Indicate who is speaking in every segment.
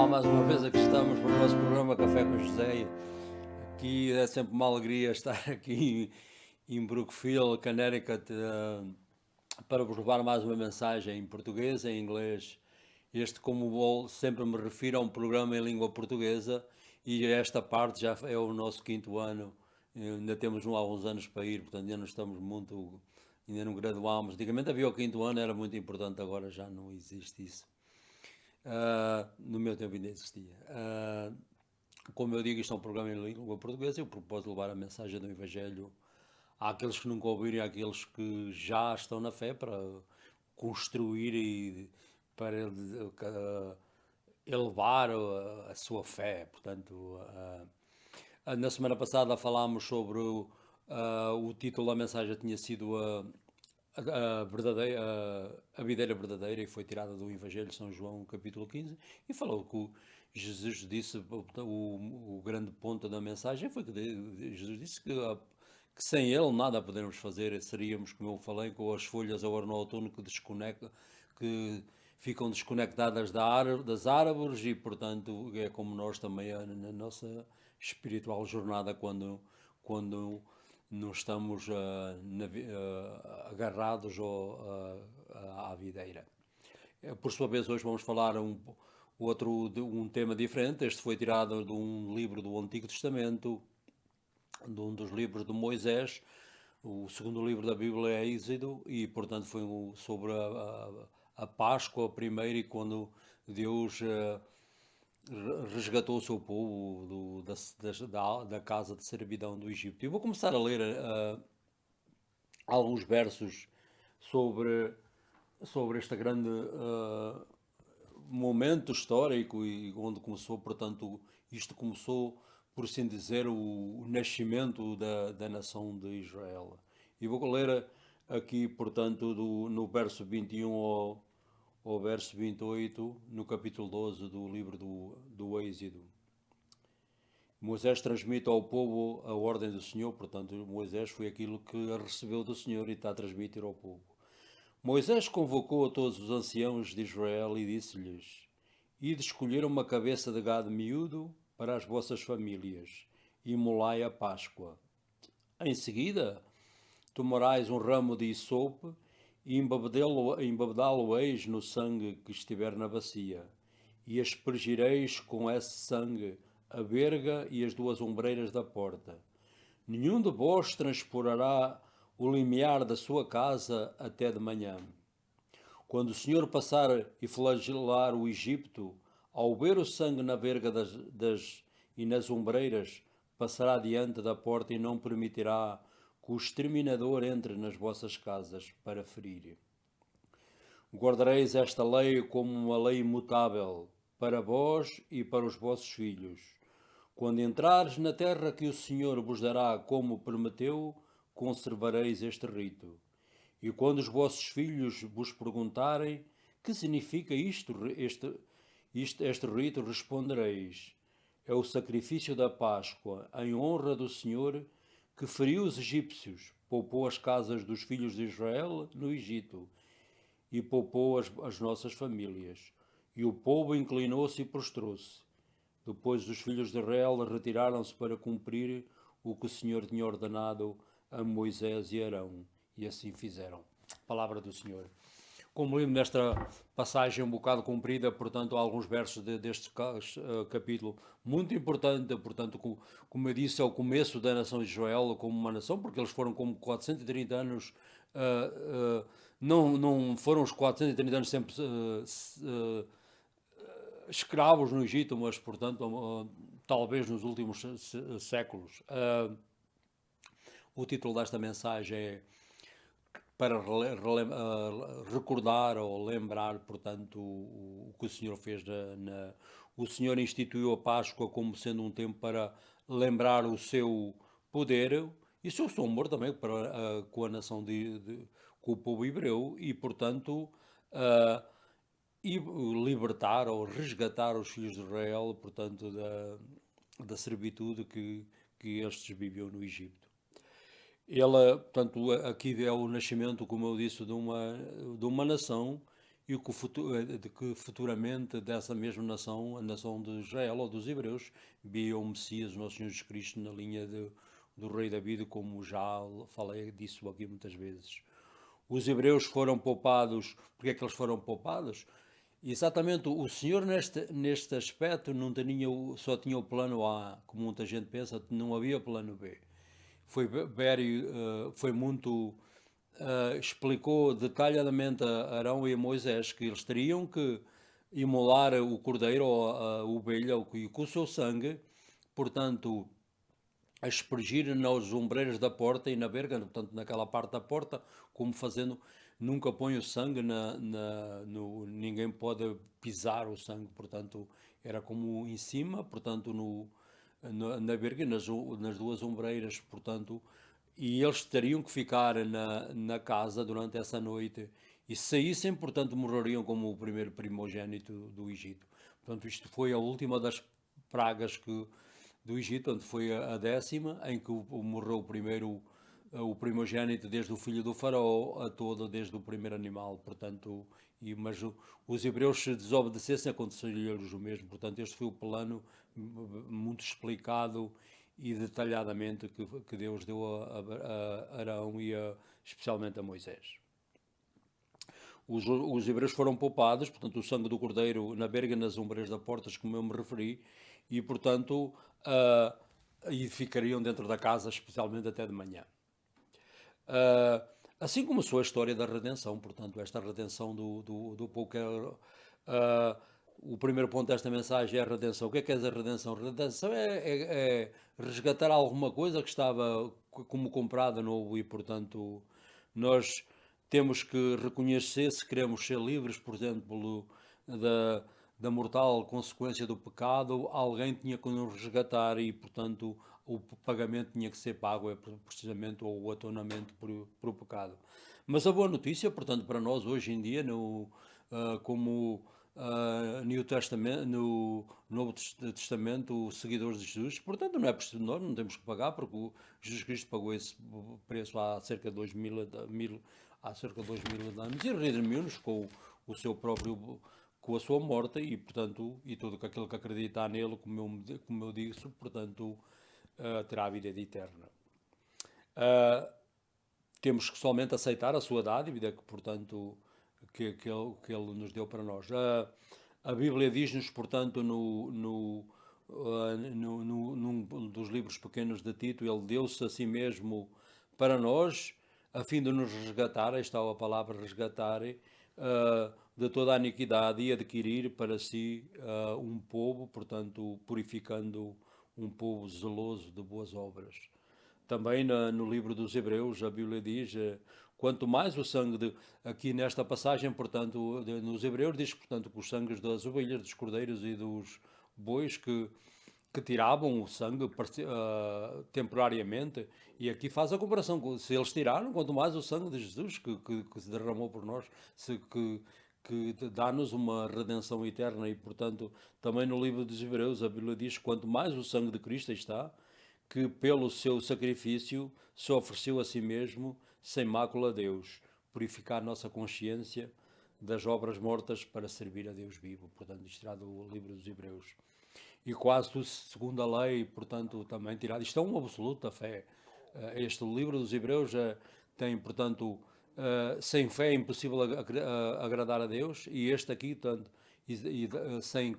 Speaker 1: Olá, mais uma vez aqui estamos para o nosso programa Café com José. Aqui é sempre uma alegria estar aqui em Brookfield, Connecticut, para vos levar mais uma mensagem em português e em inglês. Este, como vou, sempre me refiro a um programa em língua portuguesa e esta parte já é o nosso quinto ano. Ainda temos alguns anos para ir, portanto ainda não estamos muito, ainda não graduámos. Antigamente havia o quinto ano, era muito importante, agora já não existe isso. No meu tempo ainda existia. Como eu digo, isto é um programa em língua portuguesa. Eu propus levar a mensagem do Evangelho àqueles que nunca ouviram e àqueles que já estão na fé para construir e para elevar a sua fé. Portanto, na semana passada falámos sobre o título da mensagem tinha sido a videira verdadeira e foi tirada do Evangelho de São João, capítulo 15, e falou que Jesus disse, o grande ponto da mensagem foi que Jesus disse que sem ele nada podemos fazer, seríamos, como eu falei, com as folhas agora no outono que ficam desconectadas das árvores e, portanto, é como nós também na nossa espiritual jornada quando não estamos agarrados à videira. Por sua vez, hoje vamos falar um tema diferente. Este foi tirado de um livro do Antigo Testamento, de um dos livros de Moisés. O segundo livro da Bíblia é Êxodo e, portanto, foi sobre a Páscoa primeiro e quando Deus resgatou o seu povo da casa de servidão do Egito. Eu vou começar a ler alguns versos sobre, sobre este grande momento histórico e onde começou, portanto, isto começou, por assim dizer, o nascimento da nação de Israel. E vou ler aqui, portanto, no verso 21 ao verso 28, no capítulo 12 do livro do Êxodo. Moisés transmite ao povo a ordem do Senhor, portanto, Moisés foi aquilo que recebeu do Senhor e está a transmitir ao povo. Moisés convocou a todos os anciãos de Israel e disse-lhes: Ide escolher uma cabeça de gado miúdo para as vossas famílias, e imolai a Páscoa. Em seguida, tomarais um ramo de hisope e embebedá-lo-eis no sangue que estiver na bacia, e aspergireis com esse sangue a verga e as duas ombreiras da porta. Nenhum de vós transporará o limiar da sua casa até de manhã. Quando o Senhor passar e flagelar o Egito, ao ver o sangue na verga e nas ombreiras, passará diante da porta e não permitirá que o exterminador entre nas vossas casas para ferir. Guardareis esta lei como uma lei imutável para vós e para os vossos filhos. Quando entrares na terra que o Senhor vos dará como prometeu, conservareis este rito. E quando os vossos filhos vos perguntarem que significa este rito, respondereis: é o sacrifício da Páscoa, em honra do Senhor, que feriu os egípcios, poupou as casas dos filhos de Israel no Egito e poupou as nossas famílias. E o povo inclinou-se e prostrou-se. Depois os filhos de Israel retiraram-se para cumprir o que o Senhor tinha ordenado a Moisés e Arão. E assim fizeram. Palavra do Senhor. Como lemos nesta passagem um bocado comprida, portanto, há alguns versos deste capítulo muito importante, portanto, como eu disse, é o começo da nação de Israel como uma nação, porque eles foram como 430 anos, não foram os 430 anos sempre escravos no Egito, mas, portanto, talvez nos últimos séculos. O título desta mensagem é para recordar ou lembrar, portanto, o que o Senhor fez. O Senhor instituiu a Páscoa como sendo um tempo para lembrar o seu poder e o seu amor também para, com a nação com o povo hebreu e, portanto, e libertar ou resgatar os filhos de Israel, portanto, da servitude que estes viviam no Egito. Ela, portanto, aqui é o nascimento, como eu disse, de uma nação e de que futuramente dessa mesma nação, a nação de Israel ou dos Hebreus, via o Messias, nosso Senhor Jesus Cristo, na linha do rei David, como já falei disso aqui muitas vezes. Os hebreus foram poupados, porque é que eles foram poupados? Exatamente, o Senhor neste aspecto não tinha, só tinha o plano A, como muita gente pensa, não havia plano B. Foi muito, explicou detalhadamente a Arão e a Moisés que eles teriam que imolar o cordeiro ou a ovelha e com o seu sangue, portanto, a aspergir nas ombreiras da porta e na verga, portanto, naquela parte da porta, como fazendo, nunca põe o sangue ninguém pode pisar o sangue, portanto, era como em cima, portanto, na verga e nas duas ombreiras, portanto, e eles teriam que ficar na casa durante essa noite e se saíssem, portanto, morreriam como o primeiro primogênito do Egito. Portanto, isto foi a última das pragas do Egito, onde foi a décima, em que morreu o primogênito desde o filho do faraó a todo, desde o primeiro animal, portanto, mas os hebreus se desobedecessem aconteceria-lhes o mesmo, portanto este foi o plano muito explicado e detalhadamente que Deus deu a Arão e especialmente a Moisés. Os hebreus foram poupados, portanto, o sangue do cordeiro na verga e nas ombreiras da porta, como eu me referi, e, portanto, e ficariam dentro da casa, especialmente até de manhã. Assim começou a história da redenção, portanto, esta redenção do povo. O primeiro ponto desta mensagem é a redenção. O que é a redenção? A redenção é resgatar alguma coisa que estava como comprada novo e, portanto, nós temos que reconhecer, se queremos ser livres, por exemplo, da mortal consequência do pecado, alguém tinha que nos resgatar e, portanto, o pagamento tinha que ser pago, precisamente, ou o atonamento por o pecado. Mas a boa notícia, portanto, para nós hoje em dia, como no Novo Testamento, os seguidores de Jesus, portanto, não é preciso nós, não temos que pagar, porque Jesus Cristo pagou esse preço há cerca de 2000 anos e redimiu-nos com o seu próprio, com a sua morte e, portanto, e tudo aquilo que acreditar nele, como eu disse, portanto, terá a vida eterna. Temos que somente aceitar a sua dádiva, que, portanto, que ele nos deu para nós. A Bíblia diz-nos, portanto, num dos livros pequenos de Tito, ele deu-se a si mesmo para nós, a fim de nos resgatar, aí está a palavra resgatar, de toda a iniquidade e adquirir para si um povo, portanto, purificando um povo zeloso de boas obras. Também no livro dos Hebreus, a Bíblia diz, quanto mais o sangue, aqui nesta passagem, portanto, nos Hebreus, diz, portanto, que os sangues das ovelhas, dos cordeiros e dos bois que tiravam o sangue temporariamente, e aqui faz a comparação, se eles tiraram, quanto mais o sangue de Jesus que se derramou por nós, que dá-nos uma redenção eterna, e portanto, também no livro dos Hebreus, a Bíblia diz, quanto mais o sangue de Cristo está, que pelo seu sacrifício se ofereceu a si mesmo sem mácula a Deus, purificar nossa consciência das obras mortas para servir a Deus vivo. Portanto, isto será do livro dos Hebreus. E quase tudo segundo a lei, portanto, também tirado. Isto é uma absoluta fé. Este livro dos Hebreus tem, portanto, sem fé é impossível agradar a Deus, e este aqui, tanto, sem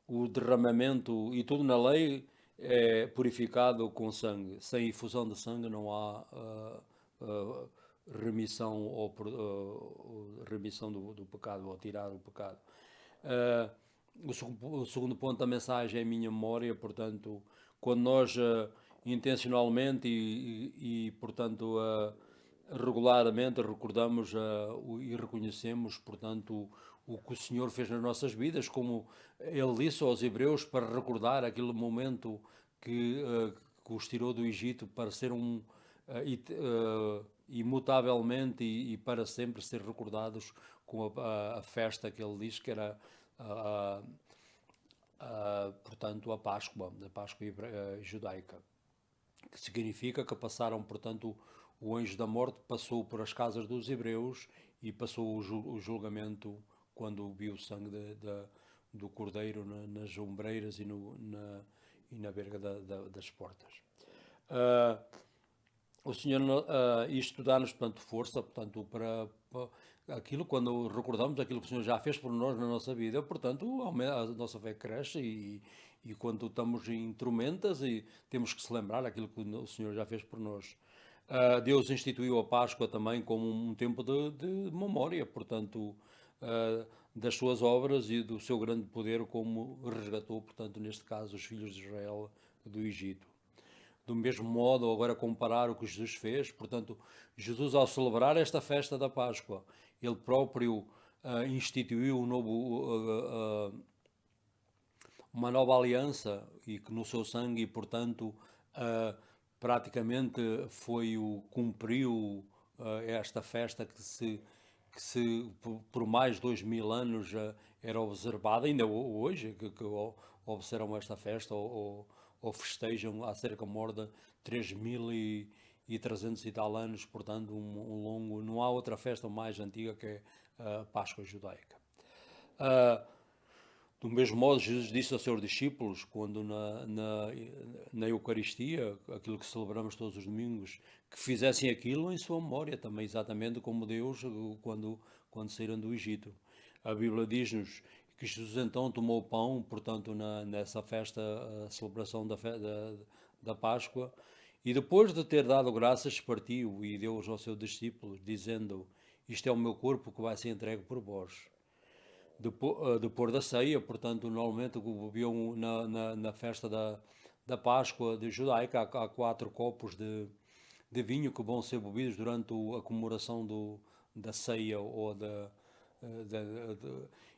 Speaker 1: o derramamento e tudo na lei é purificado com sangue. Sem infusão de sangue não há remissão remissão do pecado, ou tirar o pecado. O segundo ponto da mensagem é a minha memória, portanto, quando nós intencionalmente portanto, regularmente recordamos e reconhecemos, portanto, o que o Senhor fez nas nossas vidas, como Ele disse aos Hebreus, para recordar aquele momento que os tirou do Egito para ser imutavelmente e para sempre ser recordados com a festa que Ele diz que era portanto, a Páscoa judaica, que significa que passaram, portanto, o anjo da morte passou por as casas dos hebreus e passou o julgamento quando viu o sangue do cordeiro nas ombreiras e na verga das portas. O Senhor, isto dá-nos, portanto, força, portanto, para aquilo, quando recordamos aquilo que o Senhor já fez por nós na nossa vida, portanto, a nossa fé cresce e quando estamos em tormentas e temos que se lembrar aquilo que o Senhor já fez por nós. Deus instituiu a Páscoa também como um tempo de memória, portanto, das suas obras e do seu grande poder, como resgatou, portanto, neste caso, os filhos de Israel do Egito. Do mesmo modo, agora comparar o que Jesus fez, portanto, Jesus, ao celebrar esta festa da Páscoa, ele próprio instituiu uma nova aliança e que no seu sangue, portanto, praticamente cumpriu esta festa que por mais 2000 anos era observada, ainda hoje, que observam esta festa ou festejam há cerca de 3.300 e tal anos, portanto, longo. Não há outra festa mais antiga que a Páscoa judaica. Do mesmo modo, Jesus disse aos seus discípulos, quando na Eucaristia, aquilo que celebramos todos os domingos, que fizessem aquilo em sua memória, também exatamente como Deus, quando saíram do Egito. A Bíblia diz-nos que Jesus então tomou o pão, portanto, nessa festa, a celebração da Páscoa, e depois de ter dado graças, partiu e deu aos seus discípulos, dizendo: isto é o meu corpo que vai ser entregue por vós. Depois da ceia, portanto, normalmente bebiam na festa da Páscoa de judaica, há 4 copos de vinho que vão ser bebidos durante a comemoração da ceia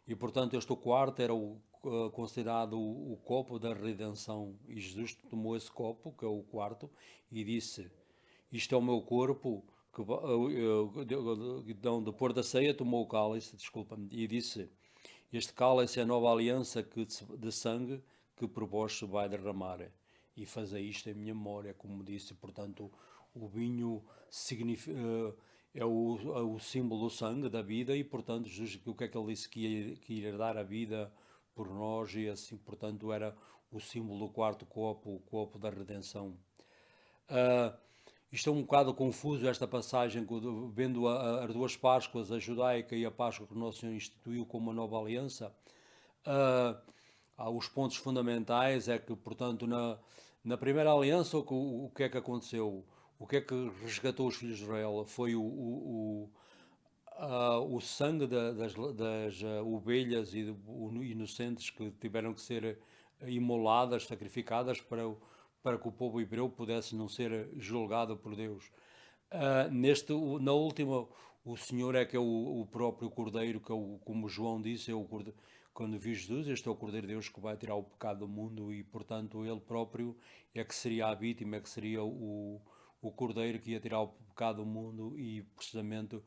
Speaker 1: e, portanto, este quarto era considerado o copo da redenção. E Jesus tomou esse copo, que é o quarto, e disse: isto é o meu corpo. Então, depois da ceia, tomou o cálice, desculpa-me, e disse: este cálice é a nova aliança de sangue que por vós se vai derramar. E fazei isto em minha memória, como disse. Portanto, o vinho é o símbolo do sangue, da vida, e, portanto, Jesus, o que é que ele disse? Que ia dar a vida por nós, e assim, portanto, era o símbolo do quarto copo, o copo da redenção. Isto é um bocado confuso, esta passagem, vendo as duas Páscoas, a judaica e a Páscoa que o Nosso Senhor instituiu como uma nova aliança. Os pontos fundamentais é que, portanto, na primeira aliança, o que é que aconteceu? O que é que resgatou os filhos de Israel? Foi o sangue das ovelhas e inocentes que tiveram que ser imoladas, sacrificadas para que o povo hebreu pudesse não ser julgado por Deus. Na última, o Senhor é que é o próprio Cordeiro, que é como João disse, quando viu Jesus, este é o Cordeiro de Deus que vai tirar o pecado do mundo, e, portanto, ele próprio é que seria a vítima, é que seria o Cordeiro que ia tirar o pecado do mundo e, precisamente,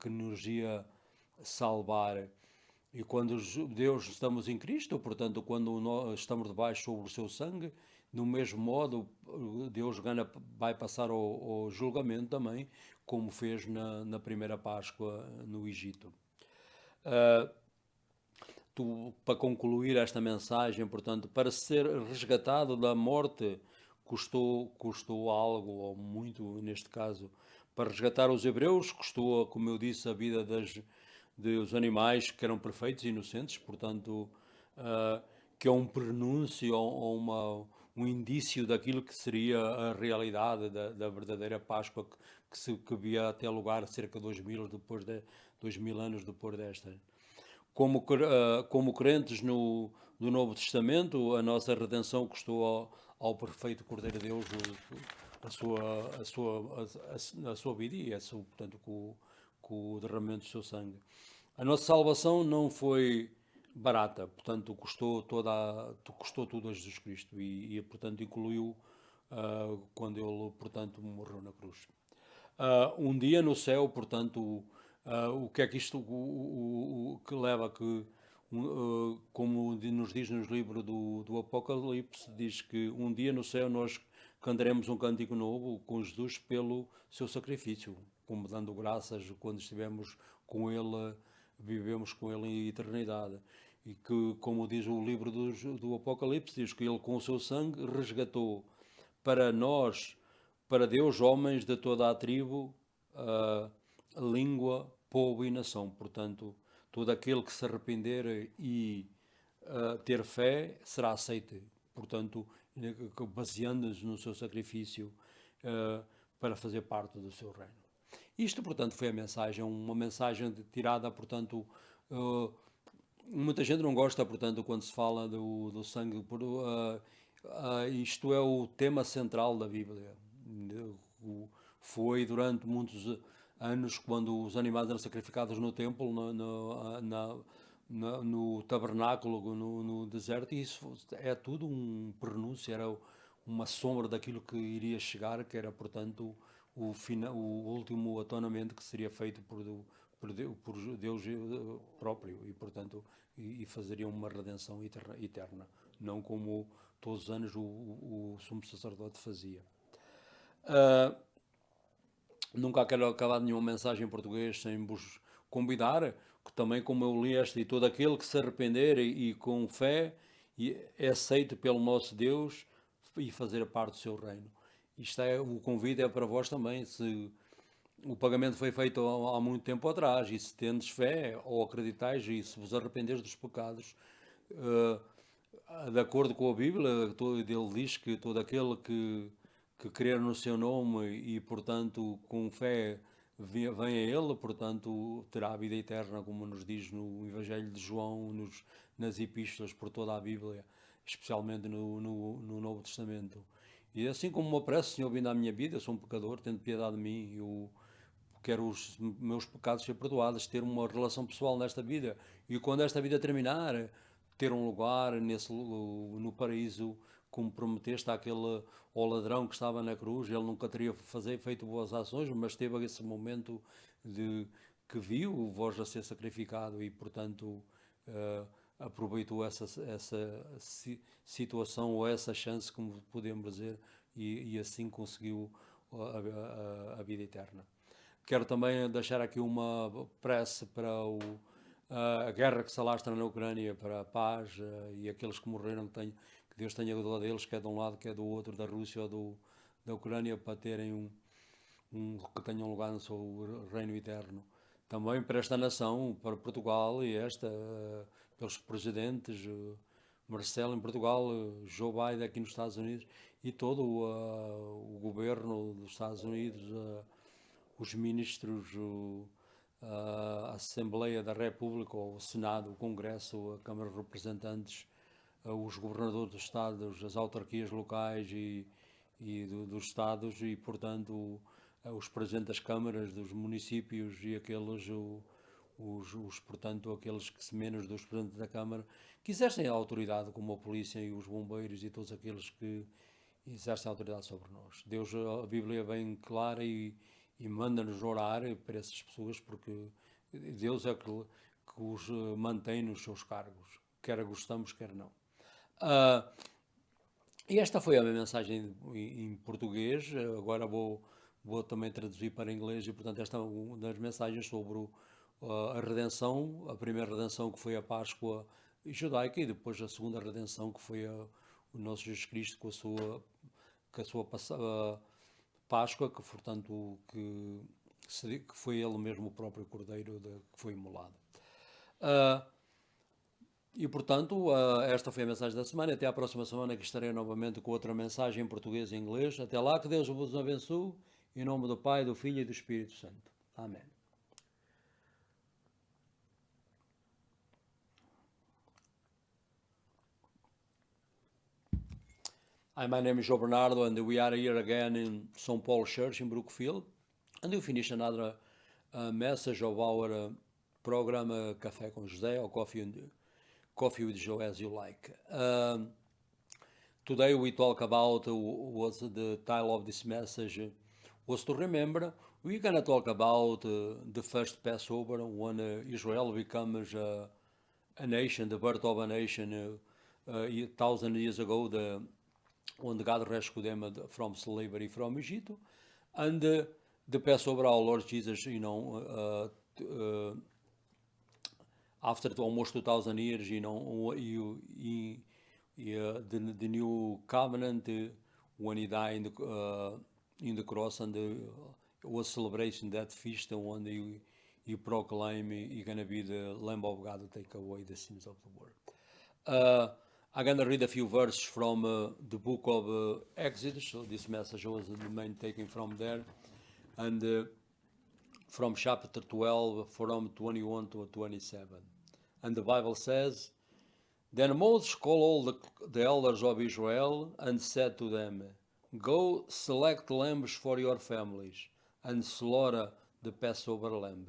Speaker 1: que nos ia salvar. E quando Deus estamos em Cristo, portanto, quando nós estamos debaixo sobre o seu sangue, do mesmo modo, Deus vai passar ao julgamento também, como fez na primeira Páscoa no Egito. Para concluir esta mensagem, portanto, para ser resgatado da morte, custou algo, ou muito neste caso. Para resgatar os hebreus, custou, como eu disse, a vida dos animais que eram perfeitos e inocentes, portanto, que é um prenúncio ou um indício daquilo que seria a realidade da verdadeira Páscoa que via até lugar cerca de 2000 anos depois desta. Como crentes do Novo Testamento, a nossa redenção custou ao perfeito Cordeiro de Deus a sua vida e portanto, com o derramamento do seu sangue. A nossa salvação não foi barata, portanto, custou tudo a Jesus Cristo e portanto, incluiu quando ele, portanto, morreu na cruz. Um dia no céu, portanto, o que é que isto o que leva a que, como nos diz nos livros do Apocalipse, diz que um dia no céu nós cantaremos um cântico novo com Jesus pelo seu sacrifício, como dando graças quando estivemos com Ele, vivemos com Ele em eternidade. E que, como diz o livro do Apocalipse, diz que Ele com o seu sangue resgatou para nós, para Deus, homens de toda a tribo, a língua, povo e nação. Portanto, todo aquele que se arrepender e ter fé será aceito. Portanto, baseando-nos no seu sacrifício para fazer parte do seu reino. Isto, portanto, foi a mensagem, uma mensagem tirada, portanto, muita gente não gosta, portanto, quando se fala do sangue, isto é o tema central da Bíblia. Foi durante muitos anos, quando os animais eram sacrificados no templo, no tabernáculo, no deserto, e isso é tudo um prenúncio, era uma sombra daquilo que iria chegar, que era, portanto, o último atonamento que seria feito por Deus próprio, e, portanto, e fazeria uma redenção eterna, não como todos os anos o sumo sacerdote fazia. Nunca quero acabar nenhuma mensagem em português sem vos convidar, que também, como eu li esta, e todo aquele que se arrepender e com fé é aceito pelo nosso Deus e fazer parte do seu reino. Isto é, o convite é para vós também. Se o pagamento foi feito há muito tempo atrás, e se tendes fé ou acreditais e se vos arrependeres dos pecados, de acordo com a Bíblia, ele diz que todo aquele que crer no seu nome e, portanto, com fé vem a ele, portanto, terá a vida eterna, como nos diz no Evangelho de João, nas epístolas, por toda a Bíblia, especialmente no Novo Testamento. E assim como me aparece, Senhor, vindo à minha vida, eu sou um pecador, tendo piedade de mim, eu quero os meus pecados ser perdoados, ter uma relação pessoal nesta vida, e quando esta vida terminar, ter um lugar no paraíso, como prometeste àquele ao ladrão que estava na cruz. Ele nunca teria feito boas ações, mas teve esse momento de que viu o vosso a ser sacrificado e, portanto, aproveitou essa situação ou essa chance, como podemos dizer, e assim conseguiu a vida eterna. Quero também deixar aqui uma prece para a guerra que se alastra na Ucrânia, para a paz, e aqueles que morreram, que Deus tenha cuidado deles, quer de um lado, quer do outro, da Rússia ou da Ucrânia, para terem que tenham lugar no seu reino eterno. Também para esta nação, para Portugal e pelos presidentes, Marcelo em Portugal, Joe Biden aqui nos Estados Unidos, e todo o governo dos Estados Unidos, os ministros, a Assembleia da República, o Senado, o Congresso, a Câmara de Representantes, os governadores dos estados, as autarquias locais e dos estados, e, portanto, os presidentes das câmaras, dos municípios e aqueles, portanto, aqueles que se menos dos presidentes da Câmara, que exercem a autoridade, como a polícia e os bombeiros e todos aqueles que exercem a autoridade sobre nós. Deus, a Bíblia é bem clara e manda-nos orar para essas pessoas, porque Deus é que os mantém nos seus cargos, quer gostamos, quer não. E esta foi a minha mensagem em português. Agora vou também traduzir para inglês, e, portanto, esta é uma das mensagens sobre a redenção, a primeira redenção, que foi a Páscoa judaica, e depois a segunda redenção, que foi o nosso Jesus Cristo com a sua Páscoa, que, portanto, que foi ele mesmo o próprio Cordeiro que foi imolado. E, portanto, esta foi a mensagem da semana. Até à próxima semana, que estarei novamente com outra mensagem em português e inglês. Até lá, que Deus vos abençoe, em nome do Pai, do Filho e do Espírito Santo. Amém. Hi, my name is Joe Bernardo, and we are here again in St. Paul Church in Brookfield. And we finish another message of our program, Café com José, or Coffee with Joe, as you like. Today we talk about what the title of this message was to remember. We're going to talk about the first Passover, when Israel becomes a nation, the birth of a nation 1,000 years ago. when God rescued them from slavery from Egypt, and the Passover, our Lord Jesus, after almost 2,000 years, the new covenant when he died in the cross, and was celebration that feast, and one day he proclaimed he's gonna be the Lamb of God to take away the sins of the world. I'm gonna read a few verses from the book of Exodus. So this message was the main taken from there, and from chapter 12, from 21 to 27. And the Bible says, Then Moses called all the elders of Israel and said to them, Go select lambs for your families and slaughter the Passover lamb.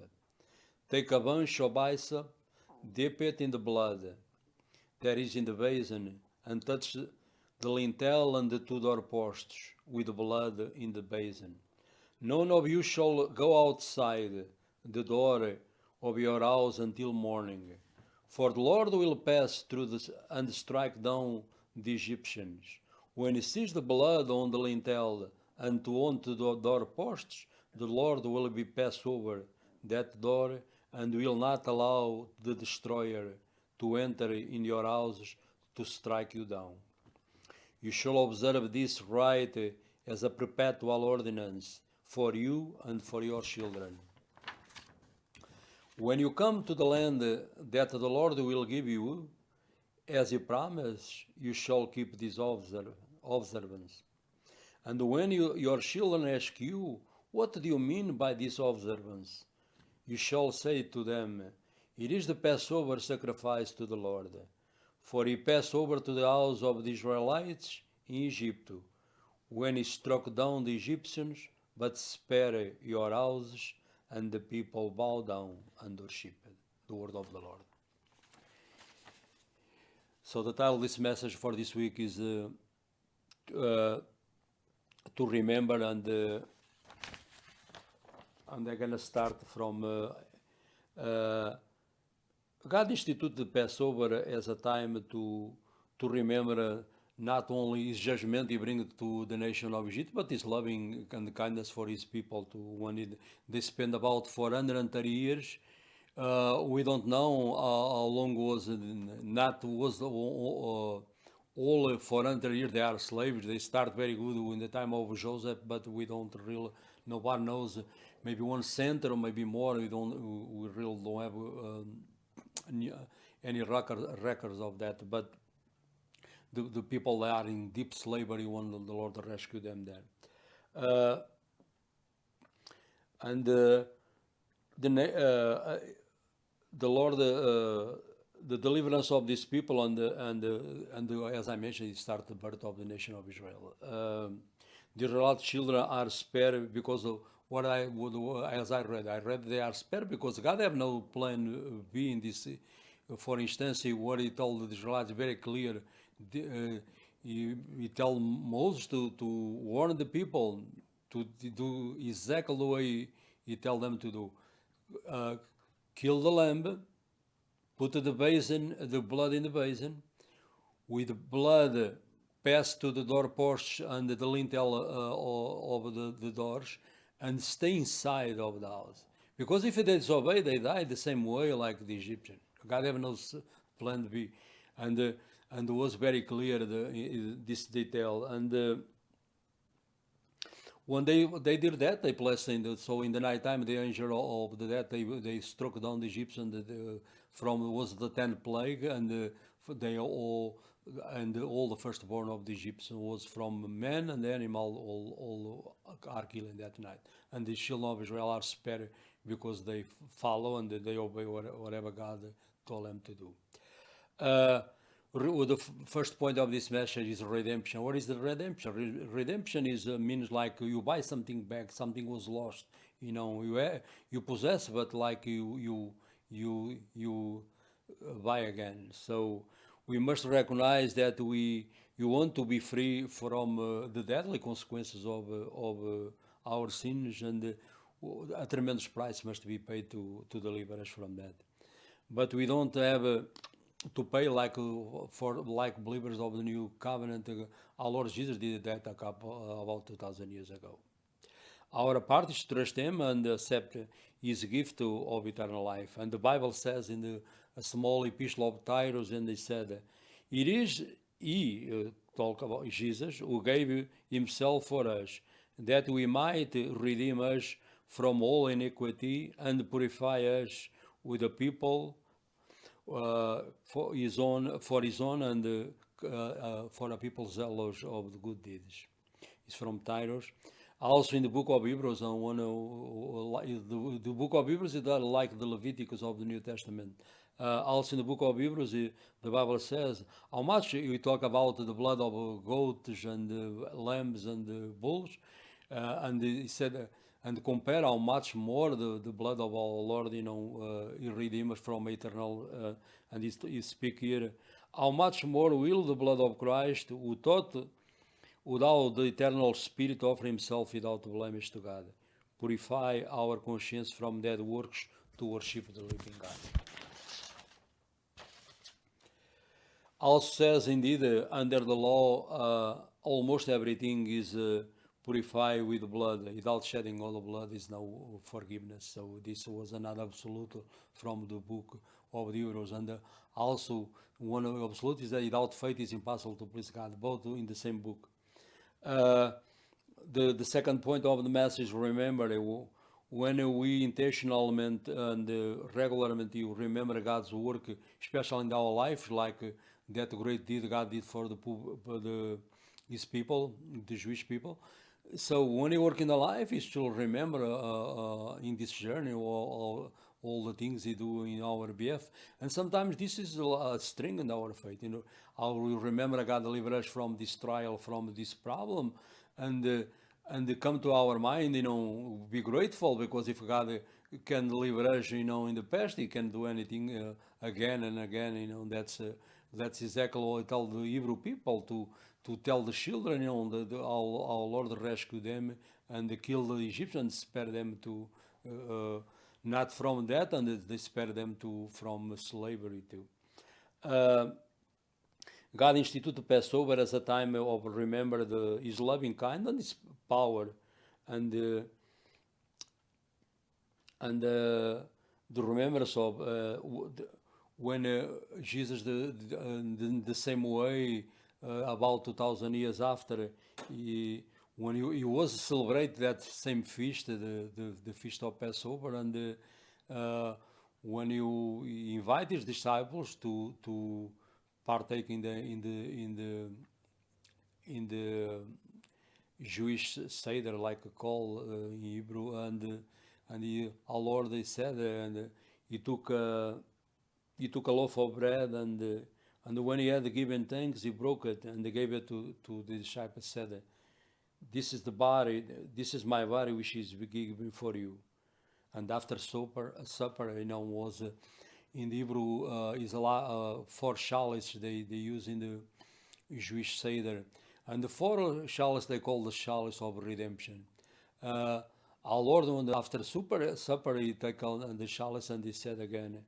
Speaker 1: Take a bunch of hyssop, dip it in the blood that is in the basin, and touch the lintel and the two doorposts with the blood in the basin. None of you shall go outside the door of your house until morning, for the Lord will pass through and strike down the Egyptians. When he sees the blood on the lintel and on the doorposts, the Lord will be passed over that door and will not allow the destroyer to enter in your houses to strike you down. You shall observe this rite as a perpetual ordinance for you and for your children. When you come to the land that the Lord will give you, as he promised, you shall keep this observance. And when your children ask you, what do you mean by this observance? You shall say to them, It is the Passover sacrifice to the Lord. For he passed over to the house of the Israelites in Egypt, when he struck down the Egyptians, but spare your houses, and the people bow down and worship the word of the Lord. So the title of this message for this week is to remember, and I'm going to start from God instituted the Passover as a time to remember not only his judgment he brings to the nation of Egypt, but his loving and kindness for his people. When they spent about 430 years, we don't know how long was all 400 years they are slaves. They start very good in the time of Joseph, but we don't really, nobody knows. Maybe 1 century or maybe more. We really don't have any records of that. But the people that are in deep slavery when the Lord rescued them there. And the Lord, the deliverance of these people, and as I mentioned, it started the birth of the nation of Israel. The Israelite children are spared because of what I read they are spared because God have no plan B in this. For instance, what he told the Israelites very clear, he told Moses to warn the people to do exactly the way he told them to do. Kill the lamb, put the blood in the basin, with the blood pass to the doorposts and the lintel of the doors, and stay inside of the house. Because if they disobey, they die the same way like the Egyptian. God have no plan B, and it was very clear this detail. And when they did that, they placed in the night time the angel of the death. They struck down the Egyptians from was the 10th plague, and they all the firstborn of the Egyptians was from man and animal. All are killed in that night, and the children of Israel are spared because they follow and they obey whatever God told them to do. The first point of this message is redemption. What is the redemption? Redemption means like you buy something back, something was lost. You possess, but like you buy again. So we must recognize that you want to be free from the deadly consequences of our sins, and a tremendous price must be paid to deliver us from that. But we don't have to pay like believers of the new covenant. Our Lord Jesus did that about 2,000 years ago. Our part is to trust Him and accept His gift of eternal life. And the Bible says in the a small epistle of Titus, and they said, "It is He," talk about Jesus, "who gave Himself for us, that we might redeem us from all iniquity and purify us with the people for His own, and for the people zealous of the good deeds." It's from Titus. Also in the book of Hebrews, the book of Hebrews is like the Leviticus of the New Testament. Also in the book of Hebrews, the Bible says how much we talk about the blood of goats and lambs and bulls, and he said, and compare how much more the blood of our Lord, he redeemed us from eternal, and he speak here, how much more will the blood of Christ, who taught without the eternal Spirit offer Himself without blemish to God, purify our conscience from dead works to worship the living God. Also says, indeed, under the law, almost everything is purified with blood. Without shedding all the blood is no forgiveness. So this was another absolute from the book of the Hebrews. And also one of the absolute is that without faith is impossible to please God, both in the same book. The second point of the message, remember, when we intentionally and regularly remember God's work, especially in our life, like that great deed God did for His people, the Jewish people. So when you work in the life, you should remember in this journey all the things He do in our behalf. And sometimes this is a string in our faith. I will remember God deliver us from this trial, from this problem, and come to our mind, be grateful, because if God can deliver us, in the past, He can do anything again and again. That's exactly what I tell the Hebrew people to tell the children, our Lord rescued them and killed the Egyptians, spare them to not from that, and they spare them from slavery too. God instituted Passover as a time of remember His loving kindness and His power, and the remembrance of when Jesus, the same way, about 2,000 years after, when he was celebrate that same feast, the feast of Passover, and when he invite His disciples to partake in the Jewish Seder, like a call in Hebrew, and our Lord, they said, and He took a loaf of bread, and when He had given thanks, He broke it and He gave it to the disciples, said, "This is my body which is given for you." And after supper, was in the Hebrew is a lot 4 chalice they use in the Jewish Seder, and the 4 chalice they call the chalice of redemption. Our Lord, when after supper, He take on the chalice and He said again,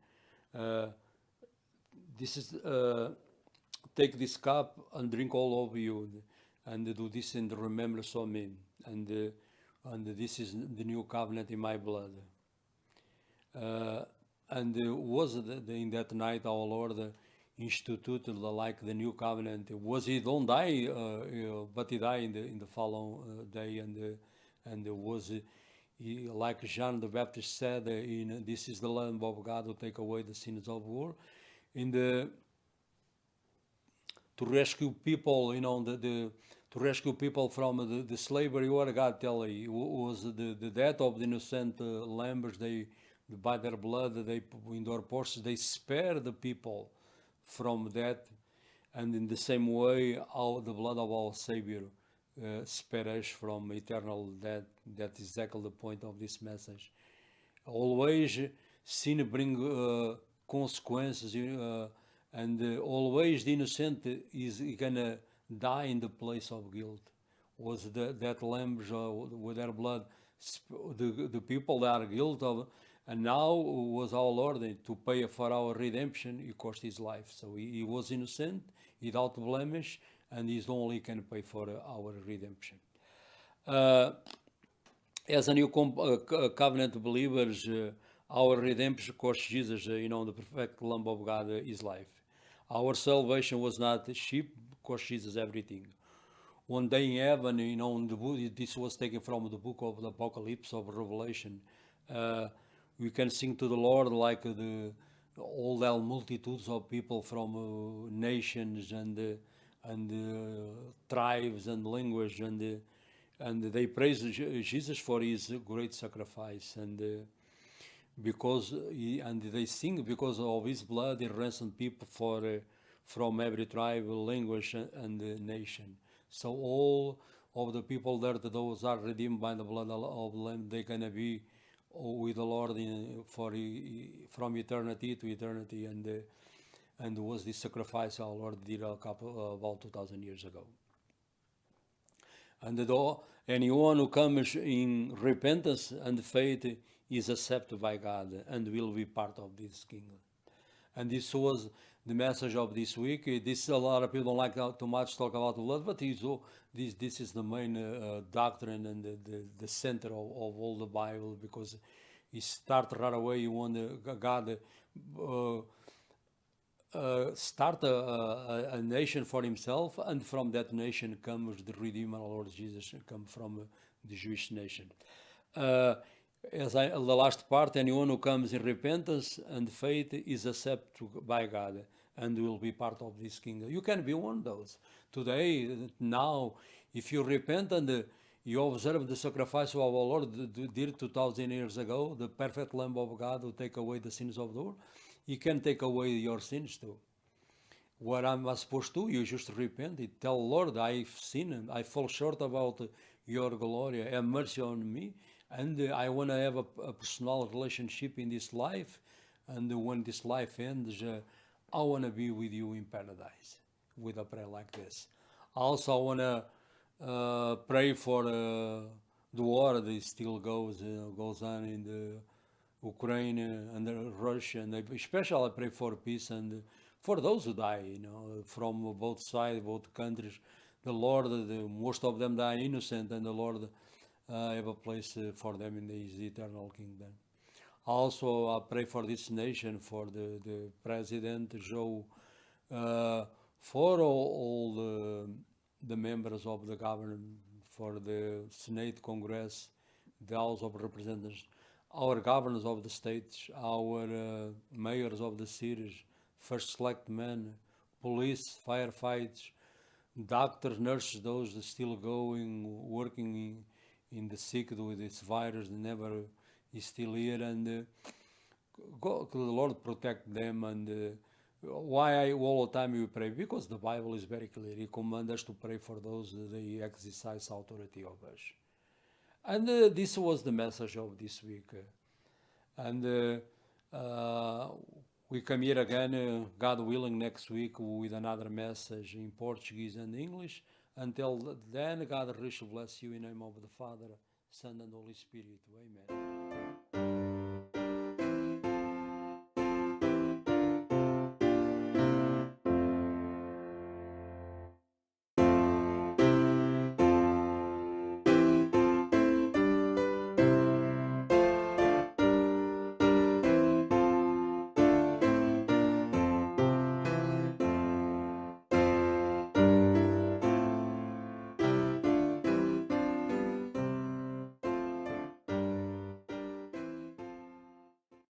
Speaker 1: "This is take this cup and drink all of you, and do this in the remembrance of me, and this is the new covenant in my blood." And was in that night our Lord instituted like the new covenant. Was He don't die, but He died in the following day, and was He, like John the Baptist said, "This is the Lamb of God who take away the sins of the world," to rescue people, to rescue people from the slavery. What God tell you was the death of the innocent lambs. They, by their blood, they in their portions, they spare the people from that, and in the same way, the blood of our Savior spare us from eternal death. That is exactly the point of this message. Always sin bring consequences, and always the innocent is gonna die in the place of guilt. Was that lambs with their blood, the people that are guilty of, And now was our Lord to pay for our redemption. He cost his life, so he was innocent, without blemish, and he's only can pay for our redemption. As a new covenant believers, our redemption cost Jesus, the perfect Lamb of God, his life. Our salvation was not cheap, cost Jesus everything. One day in heaven, in the book, this was taken from the book of the Apocalypse of Revelation. We can sing to the Lord like all the multitudes of people from nations and tribes and language, and they praise Jesus for his great sacrifice, and they sing because of his blood he ransomed people from every tribe, language, and nation. So all of the people there, those are redeemed by the blood of the Lamb, they're gonna be with the Lord from eternity to eternity, and was this sacrifice our Lord did about 2,000 years ago. And anyone who comes in repentance and faith is accepted by God and will be part of this kingdom. And this was the message of this week. A lot of people don't like too much talk about the blood, but this is the main doctrine and the center of all the Bible, because it starts right away. You want God start a nation for himself, and from that nation comes the Redeemer, Lord Jesus, come from the Jewish nation. The last part, anyone who comes in repentance and faith is accepted by God and will be part of this kingdom. You can be one of those. Today, now, if you repent and you observe the sacrifice of our Lord did 2,000 years ago, the perfect Lamb of God who take away the sins of the world, he can take away your sins too. What am I supposed to do? You just repent. Tell Lord, I've sinned. I fall short about your glory. Have mercy on me. And I want to have a personal relationship in this life. And when this life ends, I want to be with you in paradise with a prayer like this. Also, I want to pray for the war that still goes on in the Ukraine and Russia, and especially I pray for peace and for those who die, from both sides, both countries. The Lord, most of them die innocent, and the Lord have a place for them in His eternal kingdom. Also, I pray for this nation, for the President Joe, for all the members of the government, for the Senate, Congress, the House of Representatives, our governors of the states, our mayors of the cities, first select men, police, firefighters, doctors, nurses, those that still working in the sick with this virus, never is still here, and the Lord protect them. And why all the time we pray? Because the Bible is very clear. He commands us to pray for those that they exercise authority of us. And this was the message of this week. And we come here again, God willing, next week with another message in Portuguese and English. Until then, God richly bless you in the name of the Father, Son, and Holy Spirit. Amen.